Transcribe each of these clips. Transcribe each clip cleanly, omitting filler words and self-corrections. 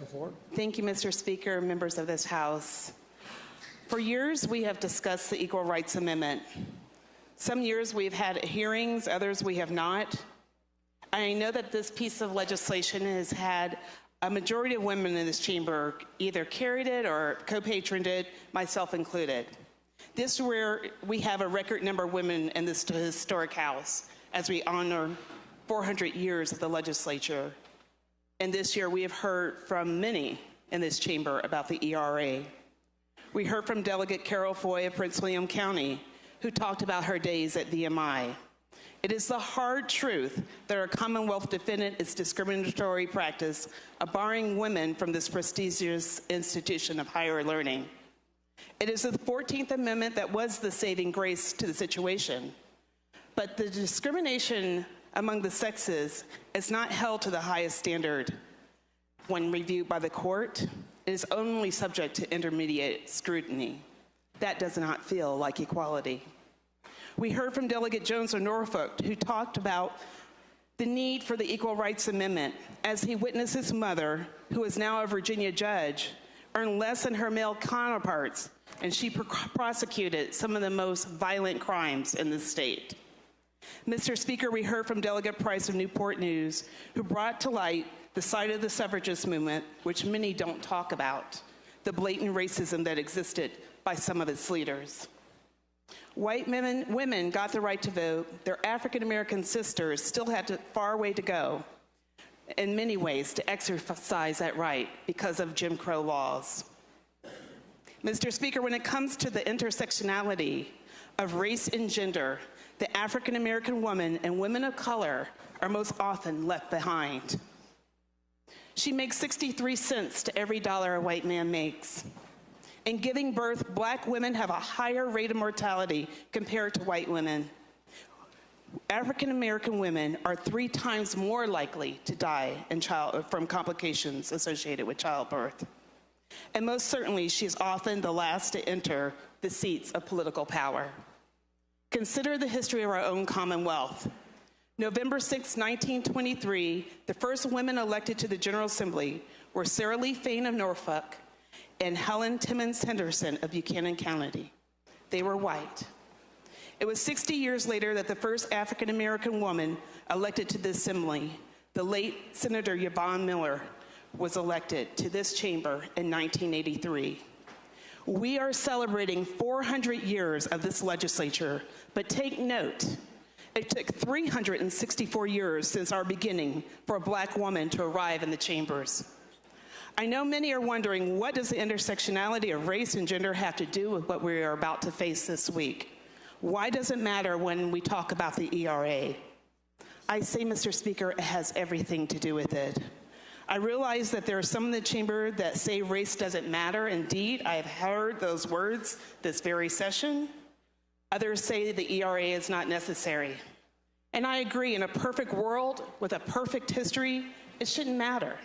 Councilor Ford. Thank you, Mr. Speaker, members of this House. For years, we have discussed the Equal Rights Amendment. Some years we've had hearings, others we have not. I know that this piece of legislation has had a majority of women in this chamber either carried it or co-patroned it, myself included. This is where we have a record number of women in this historic House as we honor 400 years of the legislature. And this year we have heard from many in this chamber about the ERA. We heard from Delegate Carol Foy of Prince William County, who talked about her days at VMI. It is the hard truth that our Commonwealth defended its discriminatory practice of barring women from this prestigious institution of higher learning. It is the 14th Amendment that was the saving grace to the situation. But the discrimination among the sexes is not held to the highest standard when reviewed by the court. It is only subject to intermediate scrutiny. That does not feel like equality. We heard from Delegate Jones of Norfolk, who talked about the need for the Equal Rights Amendment as he witnessed his mother, who is now a Virginia judge, earn less than her male counterparts, and she prosecuted some of the most violent crimes in the state. Mr. Speaker, we heard from Delegate Price of Newport News, who brought to light the side of the suffragist movement, which many don't talk about, the blatant racism that existed by some of its leaders. White women got the right to vote. Their African-American sisters still had a far way to go in many ways to exercise that right because of Jim Crow laws. Mr. Speaker, when it comes to the intersectionality of race and gender, the African-American woman and women of color are most often left behind. She makes 63 cents to every dollar a white man makes. In giving birth, black women have a higher rate of mortality compared to white women. African-American women are 3 times more likely to die from complications associated with childbirth. And most certainly, she's often the last to enter the seats of political power. Consider the history of our own Commonwealth. November 6, 1923, the first women elected to the General Assembly were Sarah Lee Fain of Norfolk and Helen Timmons Henderson of Buchanan County. They were white. It was 60 years later that the first African-American woman elected to the Assembly, the late Senator Yvonne Miller, was elected to this chamber in 1983. We are celebrating 400 years of this legislature, but take note, it took 364 years since our beginning for a black woman to arrive in the chambers. I know many are wondering, what does the intersectionality of race and gender have to do with what we are about to face this week? Why does it matter when we talk about the ERA? I say, Mr. Speaker, it has everything to do with it. I realize that there are some in the chamber that say race doesn't matter. Indeed, I have heard those words this very session. Others say the ERA is not necessary. And I agree, in a perfect world with a perfect history, it shouldn't matter.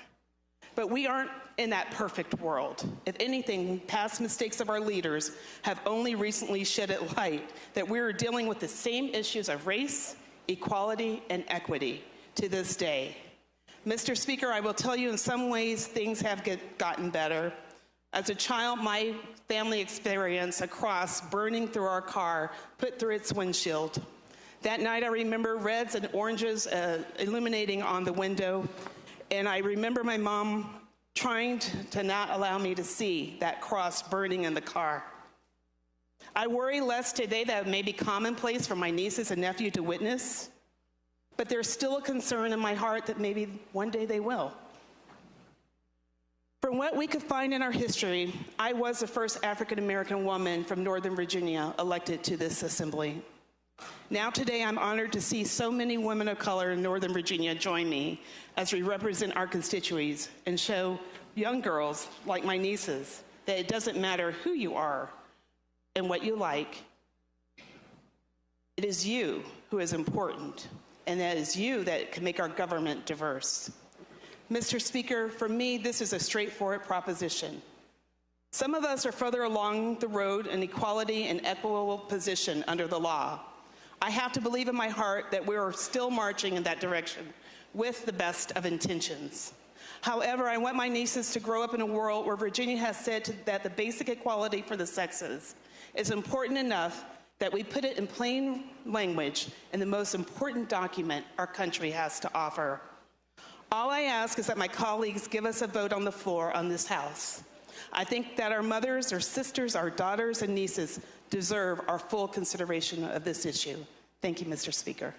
But we aren't in that perfect world. If anything, past mistakes of our leaders have only recently shed light that we are dealing with the same issues of race, equality, and equity to this day. Mr. Speaker, I will tell you in some ways things have gotten better. As a child, my family experienced a cross burning through our car, put through its windshield. That night I remember reds and oranges illuminating on the window. And I remember my mom trying to not allow me to see that cross burning in the car. I worry less today that may be commonplace for my nieces and nephew to witness, but there's still a concern in my heart that maybe one day they will. From what we could find in our history, I was the first African-American woman from Northern Virginia elected to this assembly. Now today, I'm honored to see so many women of color in Northern Virginia join me as we represent our constituents and show young girls, like my nieces, that it doesn't matter who you are and what you like. It is you who is important, and that is you that can make our government diverse. Mr. Speaker, for me, this is a straightforward proposition. Some of us are further along the road in equality and equitable position under the law. I have to believe in my heart that we are still marching in that direction with the best of intentions. However, I want my nieces to grow up in a world where Virginia has said that the basic equality for the sexes is important enough that we put it in plain language in the most important document our country has to offer. All I ask is that my colleagues give us a vote on the floor on this House. I think that our mothers, our sisters, our daughters, and nieces deserve our full consideration of this issue. Thank you, Mr. Speaker.